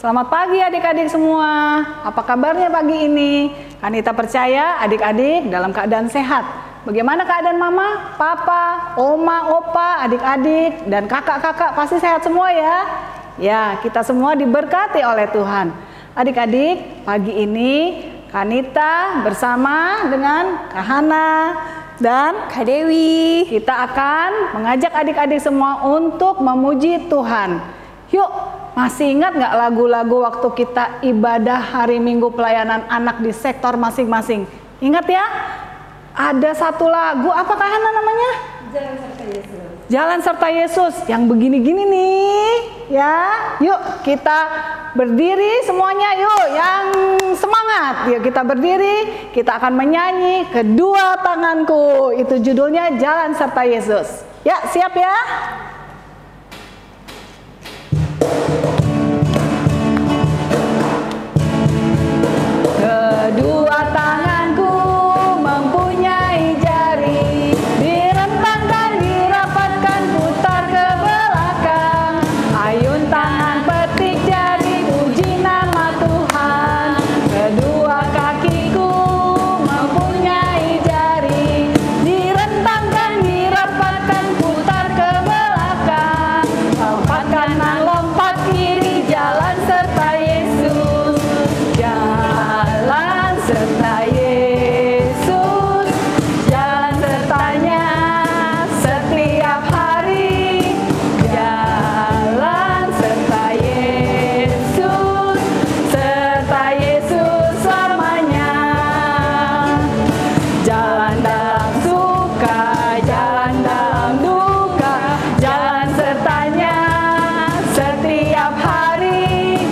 Selamat pagi adik-adik semua. Apa kabarnya pagi ini? Kanita percaya adik-adik dalam keadaan sehat. Bagaimana keadaan mama, papa, oma, opa, adik-adik, dan kakak-kakak pasti sehat semua ya? Ya, kita semua diberkati oleh Tuhan. Adik-adik, pagi ini Kanita bersama dengan Kak Hana dan Kak Dewi, kita akan mengajak adik-adik semua untuk memuji Tuhan. Yuk, masih ingat nggak lagu-lagu waktu kita ibadah hari Minggu pelayanan anak di sektor masing-masing? Ingat ya? Ada satu lagu, apa Kak Hana namanya? Jalan serta Yesus. Jalan serta Yesus, yang begini-gini nih, ya. Yuk kita berdiri semuanya, yuk yang semangat. Yuk kita berdiri, kita akan menyanyi Kedua Tanganku. Itu judulnya Jalan serta Yesus. Ya, siap ya? Kedua tanganku mempunyai jari, direntangkan, dirapatkan, putar ke belakang. Ayun tangan petik jari, puji nama Tuhan. Kedua kakiku mempunyai jari, direntangkan, dirapatkan, putar ke belakang. Lompat kanan, lompat kiri, jalan serta Yesus. Jalan serta Yesus, jalan sertanya setiap hari. Jalan serta Yesus selamanya. Jalan dalam suka, jalan dalam duka, jalan sertanya setiap hari.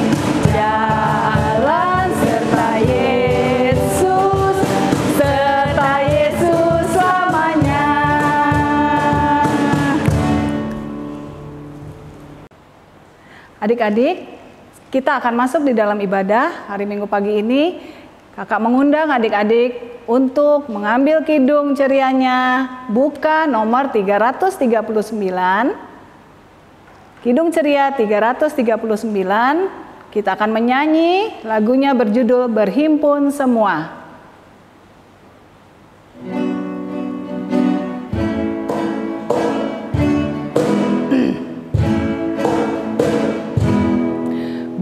Jalan serta Yesus selamanya. Adik-adik, kita akan masuk di dalam ibadah hari Minggu pagi ini. Kakak mengundang adik-adik untuk mengambil kidung cerianya. Buka nomor 339. Kidung ceria 339. Kita akan menyanyi, lagunya berjudul Berhimpun Semua.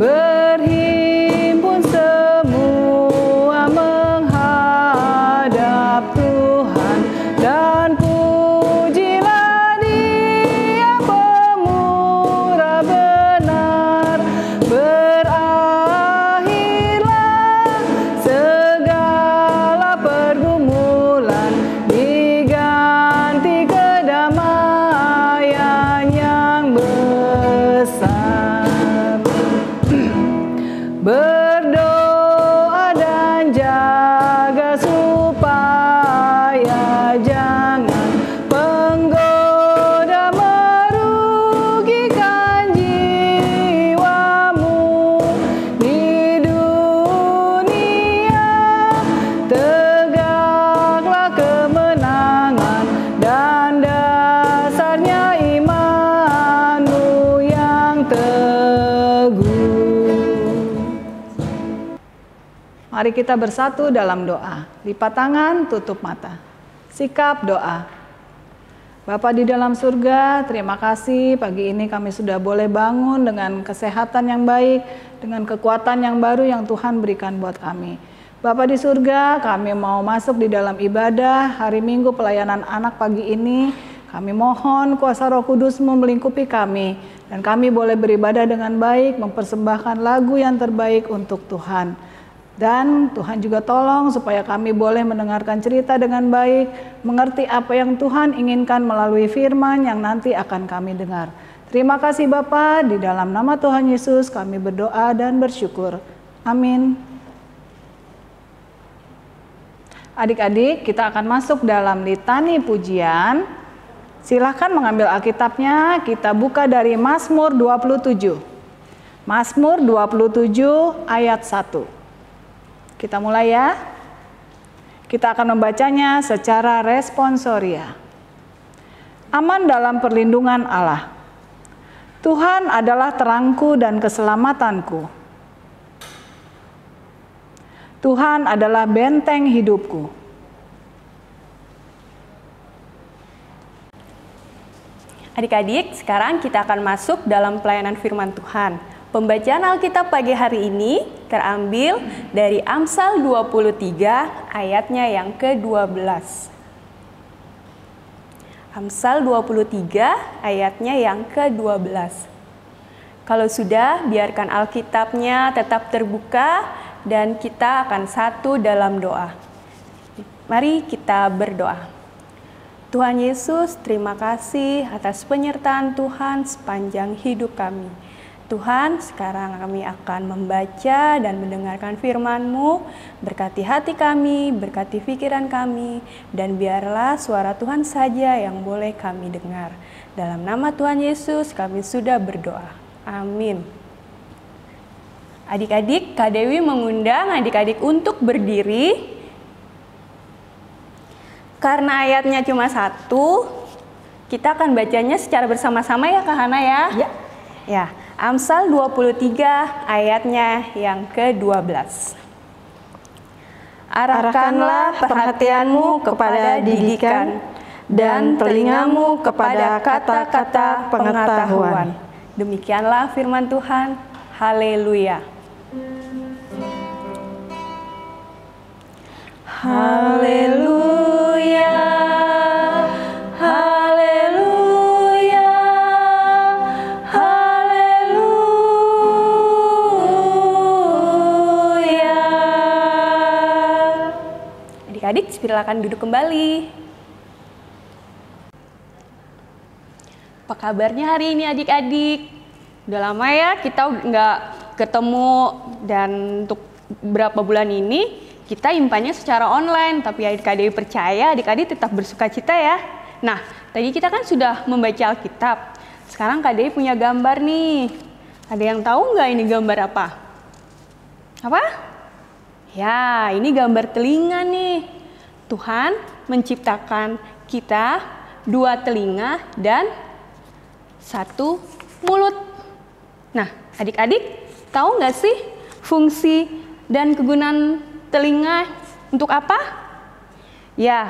Berhimpun semua menghadap Tuhan, dan pujilah Dia pemurah benar. Berakhirlah segala pergumulan, diganti kedamaian yang besar. Berdoa dan jaga supaya jangan penggoda merugikan jiwamu di dunia. Tegaklah kemenangan dan dasarnya imanmu yang teguh. Mari kita bersatu dalam doa. Lipat tangan, tutup mata. Sikap doa. Bapa di dalam surga, terima kasih pagi ini kami sudah boleh bangun dengan kesehatan yang baik, dengan kekuatan yang baru yang Tuhan berikan buat kami. Bapa di surga, kami mau masuk di dalam ibadah hari Minggu pelayanan anak pagi ini. Kami mohon kuasa Roh Kudus-Mu melingkupi kami, dan kami boleh beribadah dengan baik, mempersembahkan lagu yang terbaik untuk Tuhan. Dan Tuhan juga tolong supaya kami boleh mendengarkan cerita dengan baik, mengerti apa yang Tuhan inginkan melalui firman yang nanti akan kami dengar. Terima kasih Bapa, di dalam nama Tuhan Yesus kami berdoa dan bersyukur. Amin. Adik-adik, kita akan masuk dalam litani pujian. Silahkan mengambil Alkitabnya, kita buka dari Mazmur 27. Mazmur 27 ayat 1. Kita mulai ya. Kita akan membacanya secara responsoria. Aman dalam perlindungan Allah. Tuhan adalah terangku dan keselamatanku. Tuhan adalah benteng hidupku. Adik-adik, sekarang kita akan masuk dalam pelayanan firman Tuhan. Pembacaan Alkitab pagi hari ini terambil dari Amsal 23 ayatnya yang ke-12. Amsal 23 ayatnya yang ke-12. Kalau sudah, biarkan Alkitabnya tetap terbuka dan kita akan satu dalam doa. Mari kita berdoa. Tuhan Yesus, terima kasih atas penyertaan Tuhan sepanjang hidup kami. Tuhan, sekarang kami akan membaca dan mendengarkan firman-Mu. Berkati hati kami, berkati pikiran kami, dan biarlah suara Tuhan saja yang boleh kami dengar. Dalam nama Tuhan Yesus kami sudah berdoa. Amin. Adik-adik, Kak Dewi mengundang adik-adik untuk berdiri. Karena ayatnya cuma satu, kita akan bacanya secara bersama-sama ya Kak Hana ya. Ya, Amsal 23 ayatnya yang ke-12. Arahkanlah perhatianmu kepada didikan dan telingamu kepada kata-kata pengetahuan. Demikianlah firman Tuhan. Haleluya. Haleluya. Haleluya. Haleluya. Adik-adik, silakan duduk kembali. Apa kabarnya hari ini adik-adik? Udah lama ya kita nggak ketemu, dan untuk beberapa bulan ini kita impannya secara online, tapi adik-adik percaya adik-adik tetap bersuka cita ya. Nah, tadi kita kan sudah membaca Alkitab. Sekarang Kak Dewi punya gambar nih. Ada yang tahu nggak ini gambar apa? Apa? Ya, ini gambar telinga nih. Tuhan menciptakan kita 2 telinga dan 1 mulut. Nah, adik-adik tahu nggak sih fungsi dan kegunaan telinga untuk apa? Ya,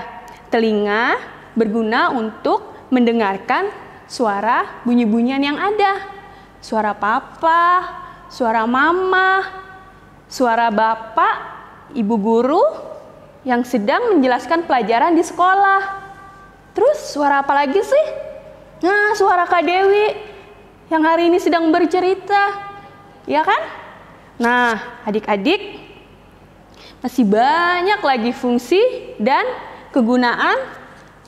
telinga berguna untuk mendengarkan suara bunyi-bunyian yang ada. Suara papa, suara mama, suara bapak, ibu guru yang sedang menjelaskan pelajaran di sekolah. Terus suara apa lagi sih? Nah, suara Kak Dewi yang hari ini sedang bercerita. Ya kan? Nah, adik-adik, masih banyak lagi fungsi dan kegunaan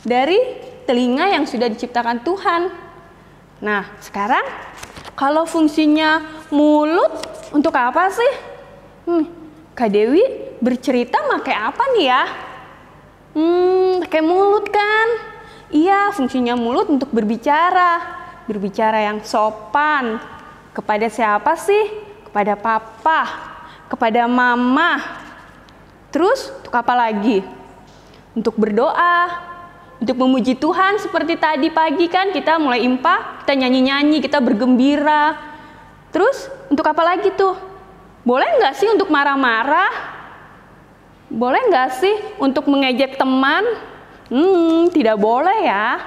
dari telinga yang sudah diciptakan Tuhan. Nah, sekarang kalau fungsinya mulut untuk apa sih? Kak Dewi bercerita pakai apa nih ya? Pakai mulut kan? Iya, fungsinya mulut untuk berbicara. Berbicara yang sopan. Kepada siapa sih? Kepada papa, kepada mama. Terus untuk apa lagi? Untuk berdoa, untuk memuji Tuhan seperti tadi pagi kan kita mulai impa, kita nyanyi-nyanyi, kita bergembira. Terus untuk apa lagi tuh? Boleh nggak sih untuk marah-marah? Boleh nggak sih untuk mengejek teman? Tidak boleh ya.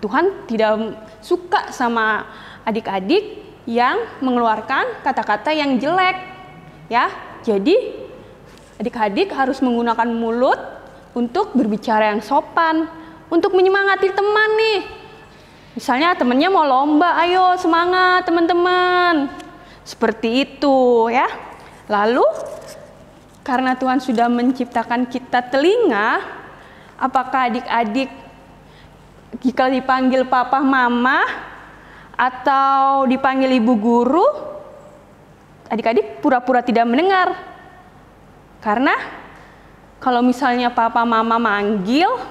Tuhan tidak suka sama adik-adik yang mengeluarkan kata-kata yang jelek. Ya, jadi adik-adik harus menggunakan mulut untuk berbicara yang sopan, untuk menyemangati teman nih. Misalnya temannya mau lomba, ayo semangat teman-teman. Seperti itu ya. Lalu karena Tuhan sudah menciptakan kita telinga, apakah adik-adik jika dipanggil papa mama atau dipanggil ibu guru, adik-adik pura-pura tidak mendengar? Karena kalau misalnya papa mama manggil,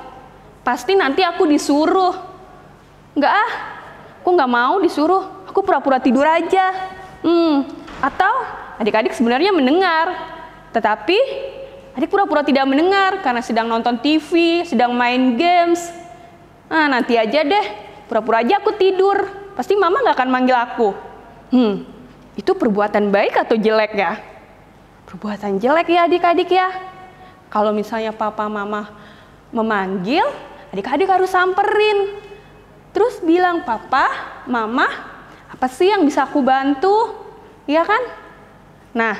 pasti nanti aku disuruh. Enggak ah, aku nggak mau disuruh, aku pura-pura tidur aja. Atau adik-adik sebenarnya mendengar, tetapi adik pura-pura tidak mendengar karena sedang nonton TV, sedang main games. Nah, nanti aja deh, pura-pura aja aku tidur, pasti mama nggak akan manggil aku. Itu perbuatan baik atau jelek ya? perbuatan jelek ya adik-adik ya. Kalau misalnya papa mama memanggil, adik-adik harus samperin. Terus bilang, papa, mama, apa sih yang bisa aku bantu? Iya kan? Nah,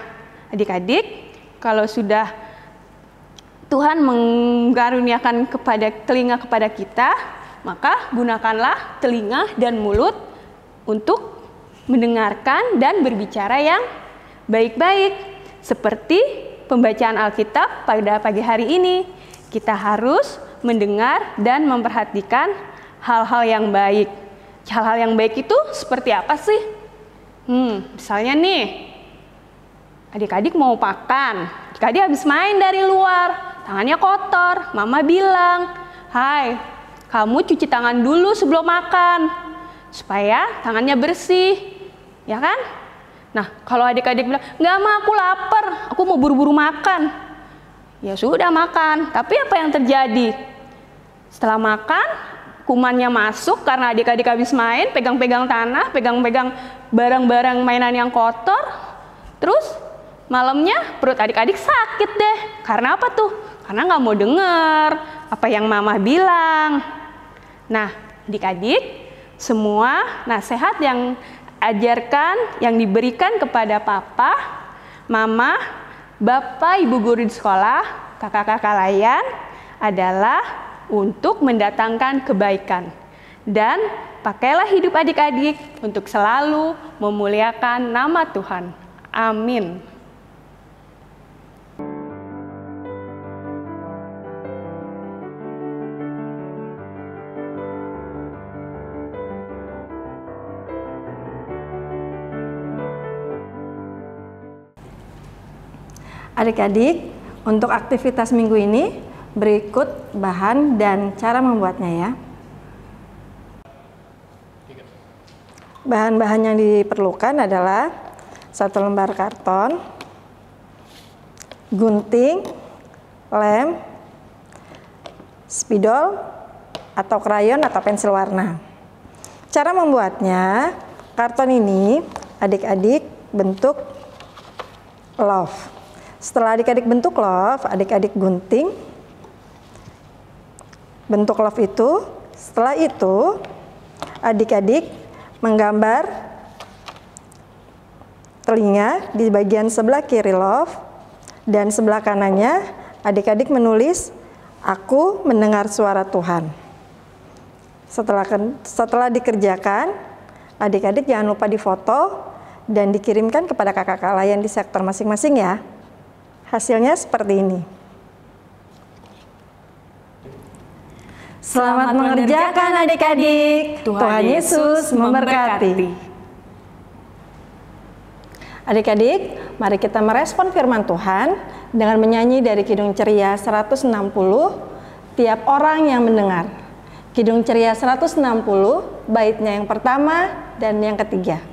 adik-adik, kalau sudah Tuhan mengkaruniakan telinga kepada kita, maka gunakanlah telinga dan mulut untuk mendengarkan dan berbicara yang baik-baik. Seperti pembacaan Alkitab pada pagi hari ini, kita harus mendengar dan memperhatikan hal-hal yang baik. Hal-hal yang baik itu seperti apa sih? Misalnya nih, adik-adik mau makan, adik-adik habis main dari luar, tangannya kotor, mama bilang, "Hai, kamu cuci tangan dulu sebelum makan, supaya tangannya bersih." Ya kan? Nah, kalau adik-adik bilang, "Nggak, Ma, aku lapar, aku mau buru-buru makan." Ya sudah makan, tapi apa yang terjadi? Setelah makan, kumannya masuk karena adik-adik habis main, pegang-pegang tanah, pegang-pegang barang-barang mainan yang kotor. Terus malamnya perut adik-adik sakit deh. Karena apa tuh? Karena nggak mau dengar apa yang mama bilang. Nah, adik-adik, semua nasihat yang ajarkan, yang diberikan kepada papa, mama, bapak, ibu guru di sekolah, kakak-kakak layan adalah untuk mendatangkan kebaikan. Dan pakailah hidup adik-adik untuk selalu memuliakan nama Tuhan. Amin. Adik-adik, untuk aktivitas minggu ini berikut bahan dan cara membuatnya ya. Bahan-bahan yang diperlukan adalah 1 lembar karton, gunting, lem, spidol atau krayon atau pensil warna. Cara membuatnya, karton ini adik-adik bentuk love. Setelah adik-adik bentuk love, adik-adik gunting bentuk love itu. Setelah itu, adik-adik menggambar telinga di bagian sebelah kiri love, dan sebelah kanannya adik-adik menulis, "Aku mendengar suara Tuhan." Setelah dikerjakan, adik-adik jangan lupa difoto dan dikirimkan kepada kakak-kakak layan di sektor masing-masing ya. Hasilnya seperti ini. Selamat mengerjakan adik-adik. Tuhan Yesus memberkati. Adik-adik, mari kita merespon firman Tuhan dengan menyanyi dari Kidung Ceria 160, tiap orang yang mendengar. Kidung Ceria 160, baitnya yang pertama dan yang ketiga.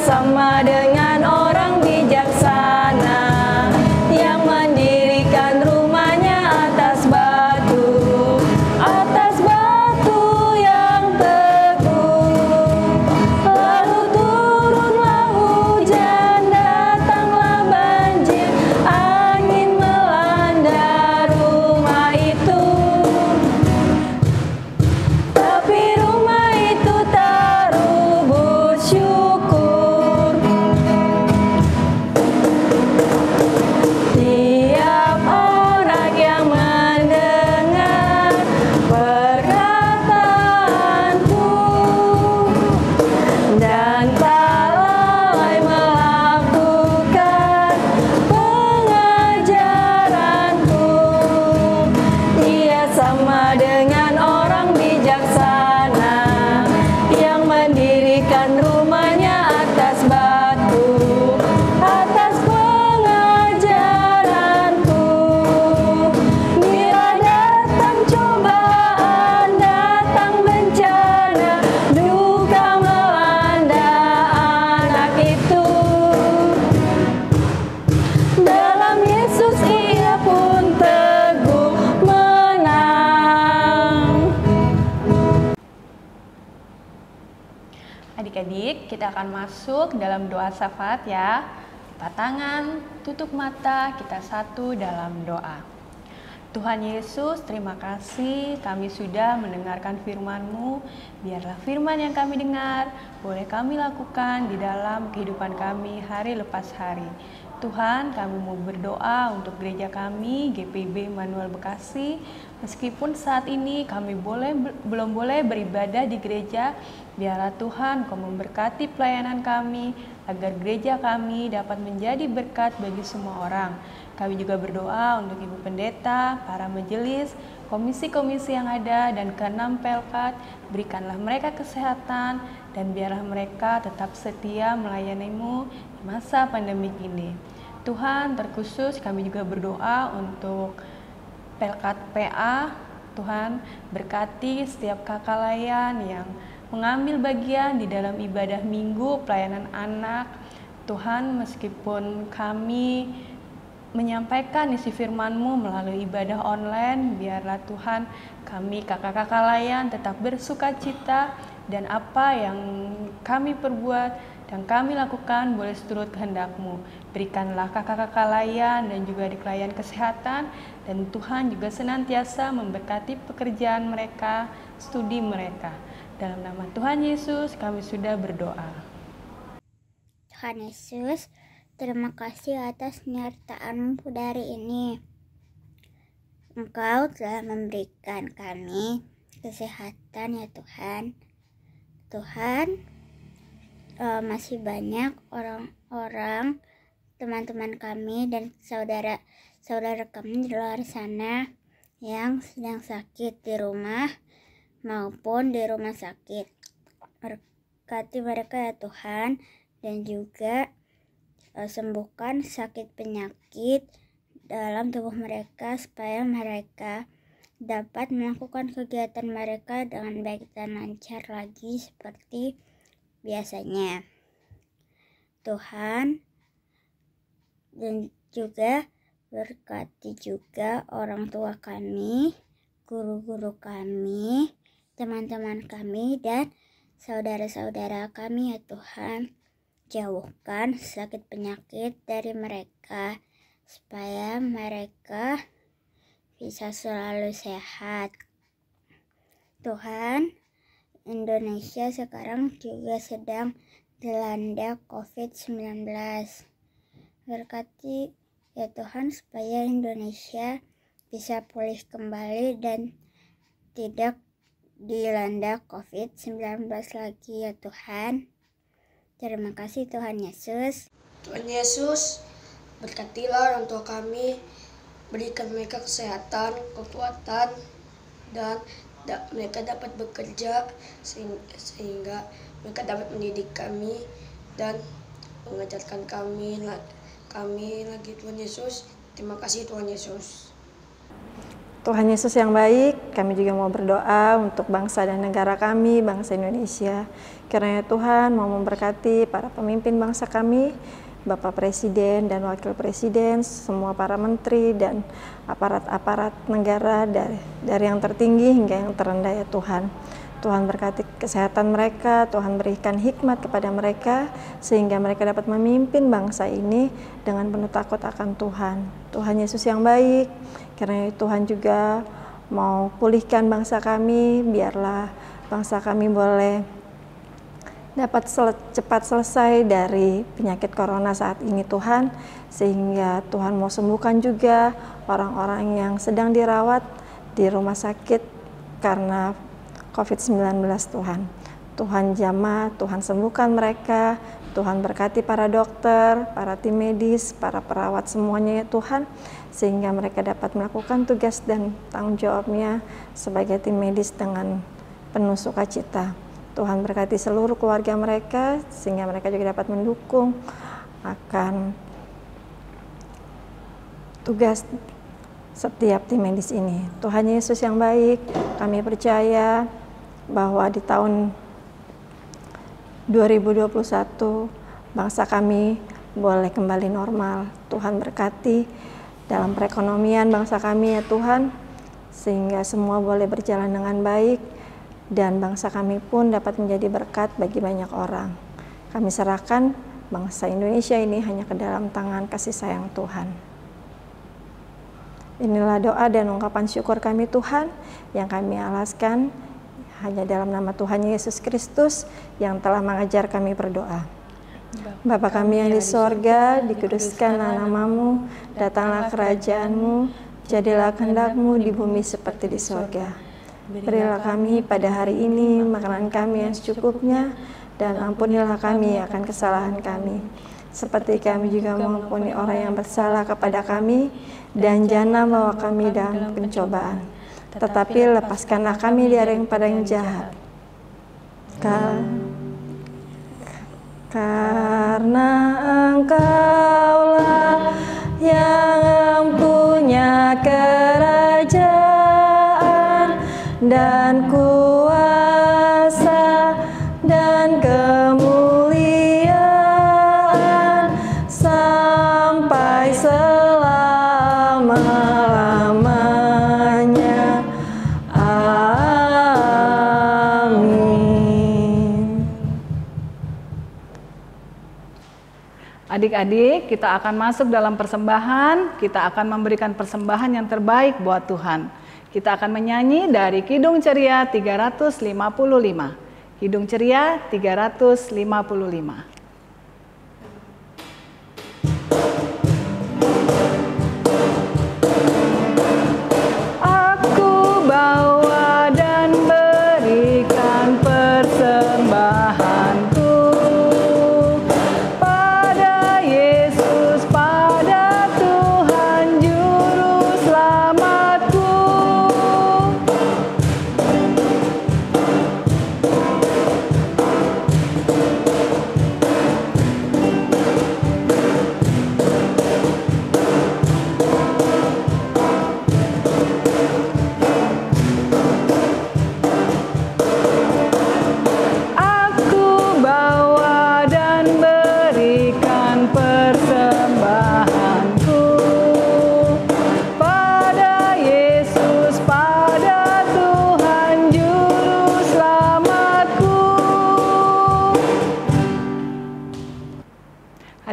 Sama dengan orang bijaksana. kita akan masuk dalam doa syafaat ya. Lipat tangan, tutup mata, kita satu dalam doa. Tuhan Yesus, terima kasih kami sudah mendengarkan firman-Mu. Biarlah firman yang kami dengar boleh kami lakukan di dalam kehidupan kami hari lepas hari. Tuhan, kami mau berdoa untuk gereja kami, GPIB Immanuel Bekasi. Meskipun saat ini kami belum boleh beribadah di gereja, biarlah Tuhan Kau memberkati pelayanan kami, agar gereja kami dapat menjadi berkat bagi semua orang. Kami juga berdoa untuk Ibu Pendeta, para majelis, komisi-komisi yang ada, dan ke-6 Pelkat. Berikanlah mereka kesehatan, dan biarlah mereka tetap setia melayani-Mu di masa pandemik ini. Tuhan, terkhusus kami juga berdoa untuk Pelkat PA. Tuhan, berkati setiap kakak layan yang mengambil bagian di dalam ibadah minggu pelayanan anak. Tuhan, meskipun kami menyampaikan isi firman-Mu melalui ibadah online, biarlah Tuhan kami kakak-kakak layan tetap bersuka cita, dan apa yang kami perbuat dan kami lakukan boleh seturut kehendak-Mu. Berikanlah kakak-kakak layan dan juga adik layan kesehatan, dan Tuhan juga senantiasa memberkati pekerjaan mereka, studi mereka. Dalam nama Tuhan Yesus kami sudah berdoa. Tuhan Yesus, terima kasih atas penyertaan-Mu dari ini. Engkau telah memberikan kami kesehatan ya Tuhan. Tuhan, masih banyak orang-orang, teman-teman kami dan saudara-saudara kami di luar sana yang sedang sakit di rumah maupun di rumah sakit. Berkati mereka ya Tuhan, dan juga sembuhkan sakit penyakit dalam tubuh mereka, supaya mereka dapat melakukan kegiatan mereka dengan baik dan lancar lagi seperti biasanya. Tuhan, dan juga berkati juga orang tua kami, guru-guru kami, teman-teman kami, dan saudara-saudara kami ya Tuhan. Jauhkan sakit penyakit dari mereka, supaya mereka bisa selalu sehat. Tuhan, Indonesia sekarang juga sedang dilanda COVID-19. Berkati ya Tuhan supaya Indonesia bisa pulih kembali dan tidak dilanda COVID-19 lagi ya Tuhan. Terima kasih Tuhan Yesus. Tuhan Yesus, berkatilah orang tua kami, berikan mereka kesehatan, kekuatan, dan mereka dapat bekerja sehingga mereka dapat mendidik kami dan mengajarkan kami lagi Tuhan Yesus. Terima kasih Tuhan Yesus. Tuhan Yesus yang baik, kami juga mau berdoa untuk bangsa dan negara kami, bangsa Indonesia. Kiranya Tuhan mau memberkati para pemimpin bangsa kami, Bapak Presiden dan Wakil Presiden, semua para menteri dan aparat-aparat negara dari yang tertinggi hingga yang terendah ya Tuhan. Tuhan berkati kesehatan mereka, Tuhan berikan hikmat kepada mereka sehingga mereka dapat memimpin bangsa ini dengan penuh takut akan Tuhan. Tuhan Yesus yang baik, karena Tuhan juga mau pulihkan bangsa kami, biarlah bangsa kami boleh dapat cepat selesai dari penyakit corona saat ini Tuhan, sehingga Tuhan mau sembuhkan juga orang-orang yang sedang dirawat di rumah sakit karena COVID-19 Tuhan. Tuhan jamah, Tuhan sembuhkan mereka, Tuhan berkati para dokter, para tim medis, para perawat semuanya ya Tuhan, sehingga mereka dapat melakukan tugas dan tanggung jawabnya sebagai tim medis dengan penuh sukacita. Tuhan berkati seluruh keluarga mereka, sehingga mereka juga dapat mendukung akan tugas setiap tim medis ini. Tuhan Yesus yang baik, kami percaya bahwa di tahun 2021 bangsa kami boleh kembali normal. Tuhan berkati dalam perekonomian bangsa kami ya Tuhan, sehingga semua boleh berjalan dengan baik, dan bangsa kami pun dapat menjadi berkat bagi banyak orang. Kami serahkan bangsa Indonesia ini hanya ke dalam tangan kasih sayang Tuhan. Inilah doa dan ungkapan syukur kami Tuhan yang kami alaskan hanya dalam nama Tuhan Yesus Kristus yang telah mengajar kami berdoa. Bapa kami yang di sorga, dikuduskanlah namamu, datanglah kerajaanmu, jadilah kehendak-Mu di bumi seperti di sorga. Berilah kami pada hari ini makanan kami yang secukupnya, dan ampunilah kami akan kesalahan kami, seperti kami juga mengampuni orang yang bersalah kepada kami, dan janganlah membawa kami dalam pencobaan, tetapi lepaskanlah kami dari yang jahat. Karena Engkaulah yang punya kerajaan dan kuasa dan kemuliaan sampai selama-lamanya. Adik-adik, kita akan masuk dalam persembahan, kita akan memberikan persembahan yang terbaik buat Tuhan. Kita akan menyanyi dari Kidung Ceria 355. Kidung Ceria 355.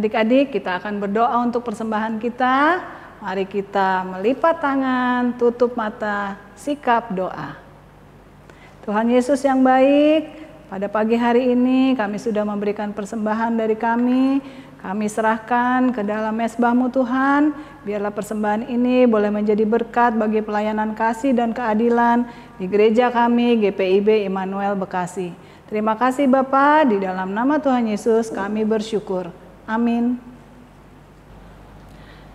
Adik-adik, kita akan berdoa untuk persembahan kita. Mari kita melipat tangan, tutup mata, sikap doa. Tuhan Yesus yang baik, pada pagi hari ini kami sudah memberikan persembahan dari kami. Kami serahkan ke dalam mezbah-Mu Tuhan. Biarlah persembahan ini boleh menjadi berkat bagi pelayanan kasih dan keadilan di gereja kami GPIB Immanuel Bekasi. Terima kasih Bapa, di dalam nama Tuhan Yesus kami bersyukur. Amin.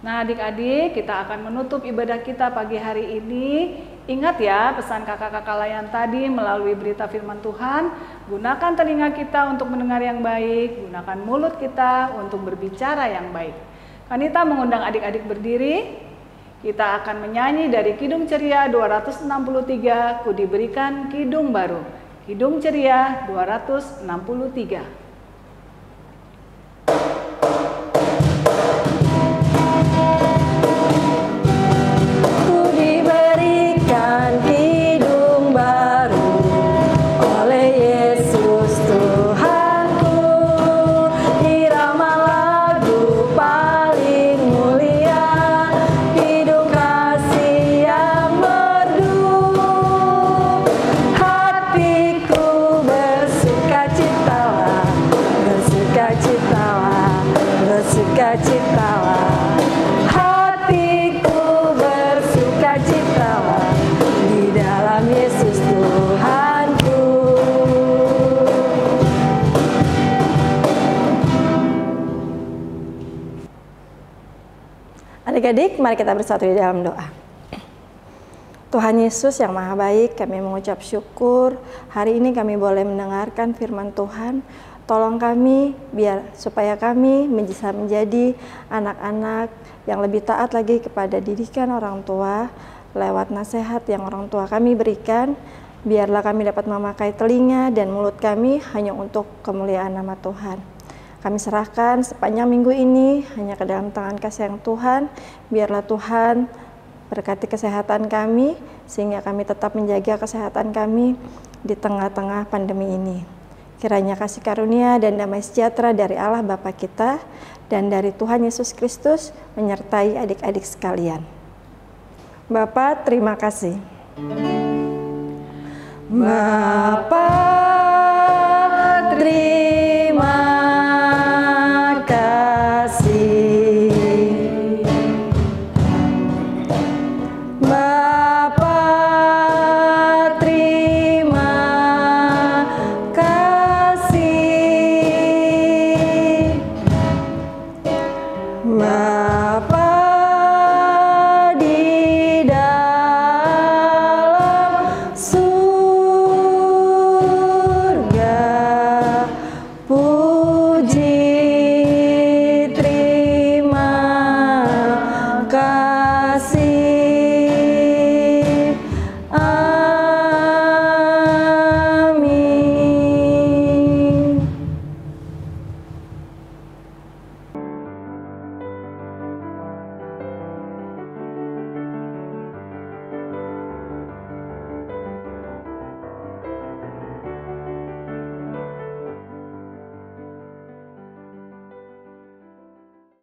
Nah adik-adik, kita akan menutup ibadah kita pagi hari ini. Ingat ya pesan kakak-kakak layan tadi melalui berita firman Tuhan. Gunakan telinga kita untuk mendengar yang baik, gunakan mulut kita untuk berbicara yang baik. Kanita mengundang adik-adik berdiri. Kita akan menyanyi dari Kidung Ceria 263, Ku diberikan kidung baru. Kidung Ceria 263. Adik-adik, mari kita bersatu di dalam doa. Tuhan Yesus yang Maha Baik, kami mengucap syukur hari ini kami boleh mendengarkan firman Tuhan. Tolong kami supaya kami bisa menjadi anak-anak yang lebih taat lagi kepada didikan orang tua lewat nasihat yang orang tua kami berikan. Biarlah kami dapat memakai telinga dan mulut kami hanya untuk kemuliaan nama Tuhan. Kami serahkan sepanjang minggu ini hanya ke dalam tangan kasih yang Tuhan. Biarlah Tuhan berkati kesehatan kami, sehingga kami tetap menjaga kesehatan kami di tengah-tengah pandemi ini. Kiranya kasih karunia dan damai sejahtera dari Allah Bapa kita dan dari Tuhan Yesus Kristus menyertai adik-adik sekalian. Bapa, terima kasih. Bapa, terima